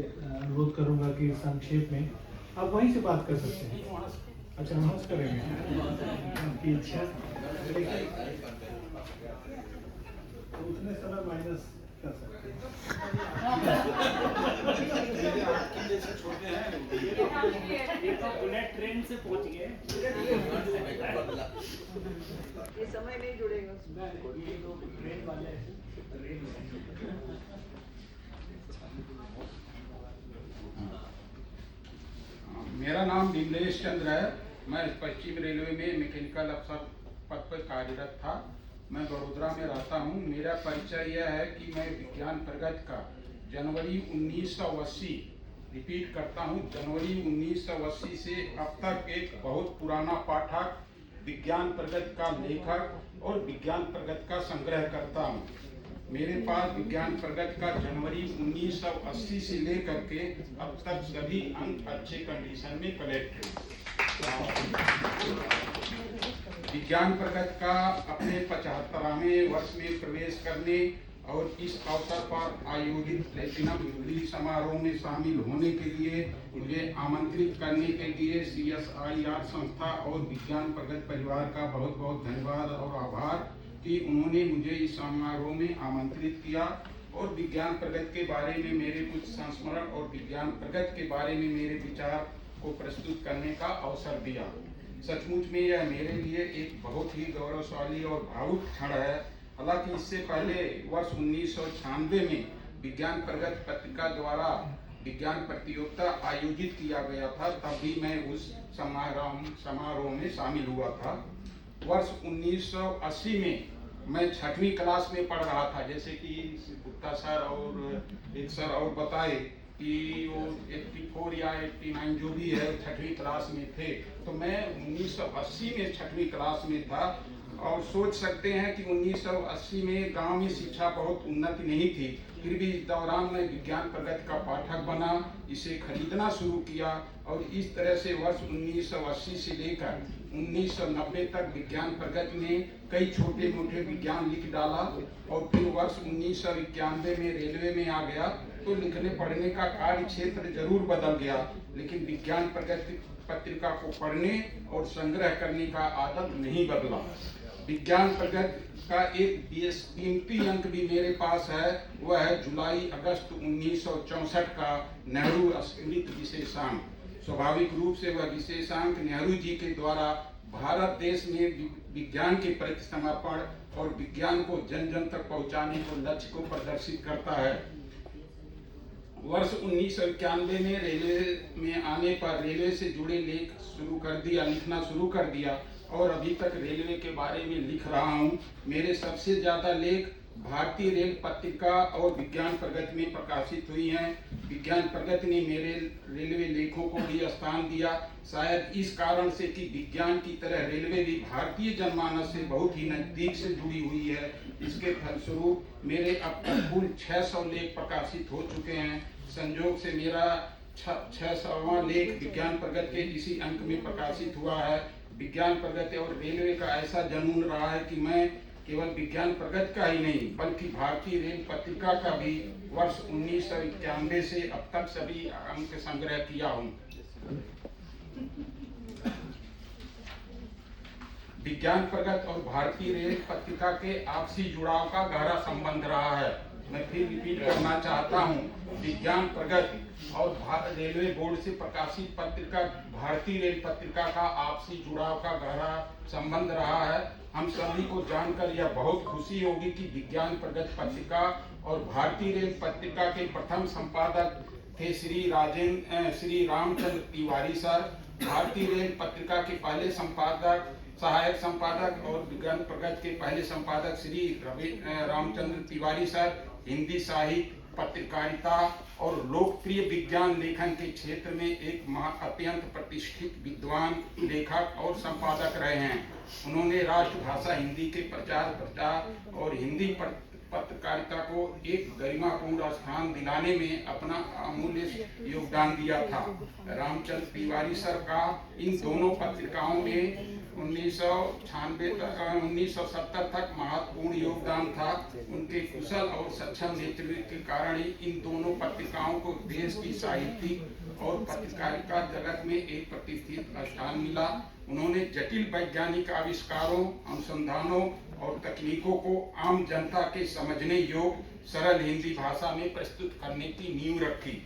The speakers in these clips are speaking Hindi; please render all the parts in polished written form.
अनुरोध करूंगा कि संक्षेप में आप वहीं से बात कर सकते हैं। अच्छा, नमस्कार करेंगे आपकी इच्छा, तो उतने समय माइनस कर सकते हैं। ये तो बुलेट ट्रेन से पहुंच गए, ये समय नहीं जुड़ेगा उसमें। ये तो ट्रेन वाले मेरा नाम विमलेश चंद्र है। मैं पश्चिम रेलवे में मैकेनिकल अफसर पद पर कार्यरत था। मैं बड़ोदरा में रहता हूँ। मेरा परिचय यह है कि मैं विज्ञान प्रगति का जनवरी 1980, रिपीट करता हूँ, जनवरी 1980 से अब तक एक बहुत पुराना पाठक, विज्ञान प्रगति का लेखक और विज्ञान प्रगति का संग्रह करता हूँ। मेरे पास विज्ञान प्रगति का जनवरी 1980 से लेकर के अब तक सभी अंक अच्छे कंडीशन में कलेक्ट हैं। विज्ञान प्रगति का अपने 75वें वर्ष में प्रवेश करने और इस अवसर पर आयोजित प्लेटिनम जुबली समारोह में शामिल होने के लिए मुझे आमंत्रित करने के लिए CSIR संस्था और विज्ञान प्रगति परिवार का बहुत बहुत धन्यवाद और आभार कि उन्होंने मुझे इस समारोह में आमंत्रित किया और विज्ञान प्रगति के बारे में मेरे कुछ संस्मरण और विज्ञान प्रगति के बारे में मेरे विचार को प्रस्तुत करने का अवसर दिया। सचमुच में यह मेरे लिए एक बहुत ही गौरवशाली और भावुक क्षण है। हालांकि इससे पहले वर्ष 1996 में विज्ञान प्रगति पत्रिका द्वारा विज्ञान प्रतियोगिता आयोजित किया गया था, तब भी मैं उस समारोह में शामिल हुआ था। वर्ष 1980 में मैं 6वीं क्लास में पढ़ रहा था। जैसे कि गुप्ता सर और एक सर और बताए कि वो 84 या 89 जो भी है 6वीं क्लास में थे, तो मैं 1980 में 6वीं क्लास में था। और सोच सकते हैं कि 1980 में गांव में शिक्षा बहुत उन्नति नहीं थी, फिर भी इस दौरान मैं विज्ञान प्रगति का पाठक बना, इसे खरीदना शुरू किया और इस तरह से वर्ष 1980 से लेकर 1990 तक विज्ञान प्रगति ने कई छोटे मोटे विज्ञान लिख डाला। और फिर वर्ष 1991 में रेलवे में आ गया तो लिखने पढ़ने का कार्य क्षेत्र जरूर बदल गया, लेकिन विज्ञान प्रगति पत्रिका को पढ़ने और संग्रह करने का आदत नहीं बदला। विज्ञान प्रगति का एक कीमती अंक भी मेरे पास है, वह है जुलाई अगस्त 1964 का नेहरू स्मृति विशेषांक। स्वाभाविक रूप से वह विशेषांक नेहरू जी के द्वारा भारत देश में विज्ञान के प्रति समर्पण और विज्ञान को जन जन तक पहुंचाने के लक्ष्य को प्रदर्शित करता है। वर्ष 1991 में रेलवे में आने पर रेलवे से जुड़े लिखना शुरू कर दिया और अभी तक रेलवे के बारे में लिख रहा हूँ। मेरे सबसे ज्यादा लेख भारतीय रेल पत्रिका और विज्ञान प्रगति में प्रकाशित हुई हैं। विज्ञान प्रगति ने मेरे रेलवे लेखों को भी स्थान दिया, शायद इस कारण से कि विज्ञान की तरह रेलवे भी भारतीय जनमानस से बहुत ही नजदीक से जुड़ी हुई है। इसके फलस्वरूप मेरे अब तक कुल 600 लेख प्रकाशित हो चुके हैं। संयोग से मेरा 600वां लेख विज्ञान प्रगति के इसी अंक में प्रकाशित हुआ है। विज्ञान प्रगति और रेलवे का ऐसा जुनून रहा है कि मैं केवल विज्ञान प्रगति का ही नहीं बल्कि भारतीय रेल पत्रिका का भी वर्ष 1991 से अब तक सभी अंक संग्रह किया हूँ। विज्ञान प्रगति और भारतीय रेल पत्रिका के आपसी जुड़ाव का गहरा संबंध रहा है। मैं फिर रिपीट करना चाहता हूँ, विज्ञान प्रगति और रेलवे बोर्ड से प्रकाशित पत्रिका भारतीय रेल पत्रिका का आपसी जुड़ाव का गहरा संबंध रहा है। हम सभी को जानकर यह बहुत खुशी होगी कि विज्ञान प्रगति पत्रिका और भारतीय रेल पत्रिका के प्रथम संपादक थे श्री रामचंद्र तिवारी सर। भारतीय रेल पत्रिका के पहले संपादक, सहायक संपादक और विज्ञान प्रगति के पहले संपादक श्री रामचंद्र तिवारी सर हिंदी साहित्य, पत्रकारिता और लोकप्रिय विज्ञान लेखन के क्षेत्र में एक अत्यंत प्रतिष्ठित विद्वान, लेखक और संपादक रहे हैं। उन्होंने राष्ट्रभाषा हिंदी के प्रचार और हिंदी पत्रकारिता को एक गरिमापूर्ण स्थान दिलाने में अपना अमूल्य योगदान दिया था। रामचंद्र तिवारी सर का इन दोनों पत्रिकाओं में 1970 तक महत्वपूर्ण योगदान था। उनके कुशल और सक्षम नेतृत्व के कारण ही इन दोनों पत्रिकाओं को देश की साहित्यिक और पत्रकारिता जगत में एक प्रतिष्ठित स्थान मिला। उन्होंने जटिल वैज्ञानिक आविष्कारों, अनुसंधानों और तकनीकों को आम जनता के समझने योग्य सरल हिंदी भाषा में प्रस्तुत करने की नींव रखी।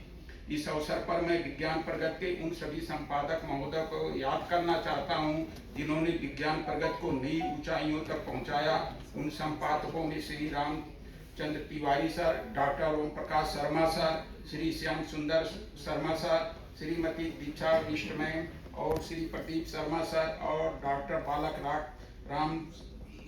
इस अवसर पर मैं विज्ञान प्रगत के उन सभी संपादक महोदय को याद करना चाहता हूं जिन्होंने विज्ञान प्रगत को नई ऊंचाइयों तक पहुंचाया। उन संपादकों में Shri Ramchandra Tiwari sir, doctor Om Prakash Sharma sir, Shri Shyam सुंदर शर्मा सर, श्रीमती दीक्षा बिष्ट मैम और श्री प्रदीप शर्मा सर और डॉक्टर बालक राम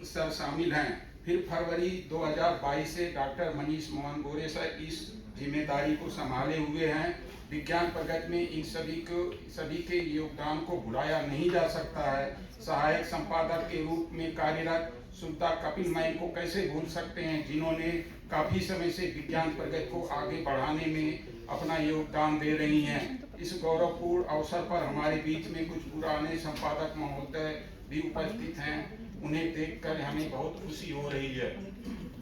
सर शामिल हैं। फिर फरवरी 2022 से डॉक्टर मनीष मोहन गोरे सर इस जिम्मेदारी को संभाले हुए हैं। विज्ञान प्रगत में इन सभी के योगदान को भुलाया नहीं जा सकता है। सहायक संपादक के रूप में कार्यरत सुल्ता कपिल मैम को कैसे भूल सकते हैं, जिन्होंने काफी समय से विज्ञान प्रगत को आगे बढ़ाने में अपना योगदान दे रही हैं। इस गौरवपूर्ण अवसर पर हमारे बीच में कुछ पुराने संपादक महोदय भी उपस्थित हैं। उन्हें देखकर हमें बहुत खुशी हो रही है।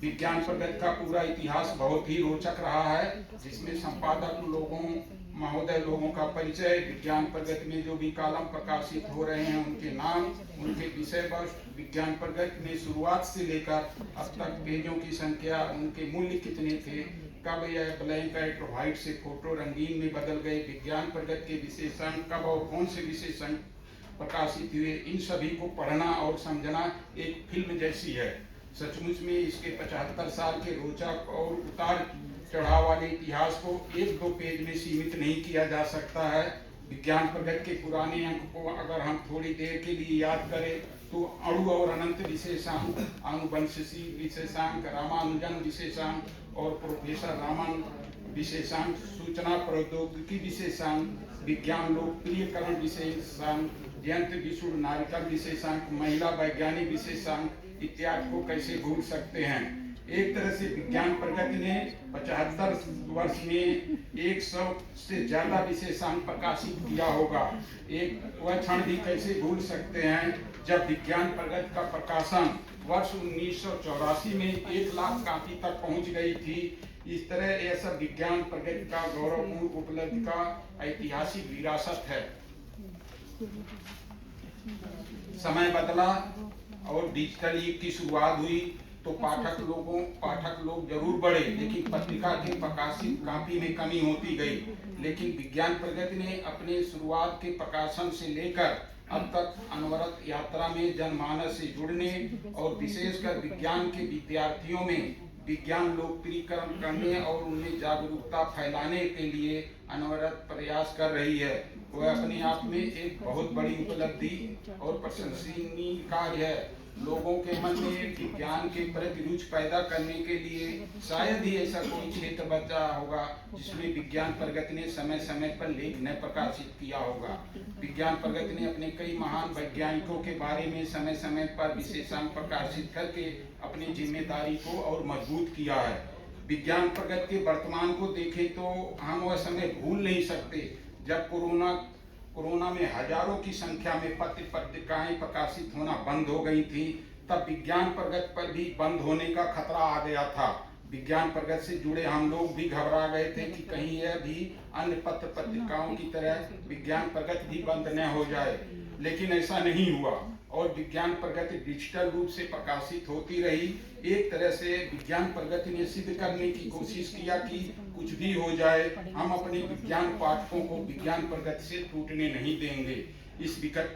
विज्ञान प्रगत का पूरा इतिहास बहुत ही रोचक रहा है, जिसमें संपादक महोदय लोगों का परिचय, विज्ञान प्रगत में जो भी कॉलम प्रकाशित हो रहे हैं उनके नाम, उनके विषय वस्तु, विज्ञान प्रगत में शुरुआत से लेकर अब तक पेजों की संख्या, उनके मूल्य कितने थे, कब यह ब्लैक एंड व्हाइट से फोटो रंगीन में बदल गए, विज्ञान प्रगत के विशेषण कब और कौन से विशेषण प्रकाशित हुए, इन सभी को पढ़ना और समझना एक फिल्म जैसी है। सचमुच में इसके 75 साल के रोचक और उतार चढ़ाव वाले इतिहास को 1-2 पेज में सीमित नहीं किया जा सकता है। विज्ञान प्रगत के पुराने अंक को अगर हम थोड़ी देर के लिए याद करें तो अणु और अनंत विशेषांक, आनुवंशिकी विशेषांक, रामानुजन विशेषांक और प्रोफेसर रामन विशेषांक, सूचना प्रौद्योगिकी विशेषांक, विज्ञान लोकप्रियकरण विशेषांक, जयंत विशुद्ध नारिकल विशेषांक, महिला वैज्ञानिक विशेषांक इत्यादि को कैसे भूल सकते हैं। एक तरह से विज्ञान प्रगति ने 75 वर्ष में 100 से ज्यादा विशेषांक प्रकाशित किया होगा। एक वह क्षण भी कैसे भूल सकते हैं जब विज्ञान प्रगति का प्रकाशन वर्ष 1984 में 1 लाख कॉपी तक पहुंच गई थी। इस तरह यह सब विज्ञान प्रगति का गौरवपूर्ण उपलब्धि का ऐतिहासिक विरासत है। समय बदला और डिजिटल युग की शुरुआत हुई तो पाठक लोग जरूर बढ़े, लेकिन पत्रिका के प्रकाशित कॉपी में कमी होती गई। लेकिन विज्ञान प्रगति ने अपने शुरुआत के प्रकाशन से लेकर अब तक अनवरत यात्रा में जनमानस से जुड़ने और विशेषकर विज्ञान के विद्यार्थियों में विज्ञान लोकप्रियकरण करने और उनमें जागरूकता फैलाने के लिए अनवरत प्रयास कर रही है। वह अपने आप में एक बहुत बड़ी उपलब्धि और प्रशंसनीय कार्य है। लोगों के मन में विज्ञान के प्रति रुचि पैदा करने के लिए शायद ही ऐसा कोई क्षेत्र बचा होगा जिसमें विज्ञान प्रगति ने समय समय पर लेख न प्रकाशित किया होगा। विज्ञान प्रगति ने अपने कई महान वैज्ञानिकों के बारे में समय समय पर विशेषांक प्रकाशित करके अपनी जिम्मेदारी को और मजबूत किया है। विज्ञान प्रगति के वर्तमान को देखें तो हम वह समय भूल नहीं सकते जब कोरोना में हजारों की संख्या में पत्रिकाएं प्रकाशित होना बंद हो गई थी। तब विज्ञान प्रगति पर भी बंद होने का खतरा आ गया था। विज्ञान प्रगति से जुड़े हम लोग भी घबरा गए थे कि कहीं यह भी अन्य पत्रिकाओं की तरह विज्ञान प्रगति भी बंद न हो जाए, लेकिन ऐसा नहीं हुआ और विज्ञान प्रगति डिजिटल रूप से प्रकाशित होती रही। एक तरह से विज्ञान प्रगति ने सिद्ध करने की कोशिश किया कि कुछ भी हो जाए, हम अपने विज्ञान पाठकों को विज्ञान प्रगति से टूटने नहीं देंगे। इस विकट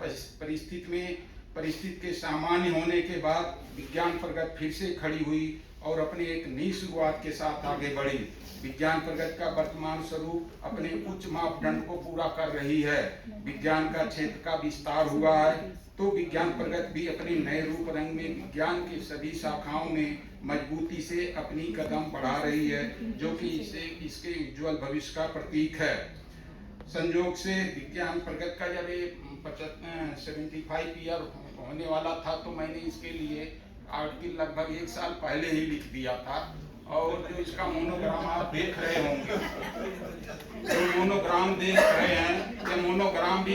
परिस्थिति के सामान्य होने के बाद विज्ञान प्रगति फिर से खड़ी हुई और अपने एक नई शुरुआत के साथ आगे बढ़ी। विज्ञान प्रगति का वर्तमान स्वरूप अपने उच्च मापदंड को पूरा कर रही है। विज्ञान का क्षेत्र का विस्तार हुआ है तो विज्ञान प्रगति भी अपने नए रूप रंग में विज्ञान की सभी शाखाओं में मजबूती से अपनी कदम बढ़ा रही है, जो कि इसके उज्जवल भविष्य का प्रतीक है। संयोग से विज्ञान प्रगति का जब 75 ईयर होने वाला था तो मैंने इसके लिए आर्टिकल लगभग 1 साल पहले ही लिख दिया था। और जो इसका मोनोग्राम आप देख रहे होंगे, जो मोनोग्राम देख रहे हैं, ये मोनोग्राम भी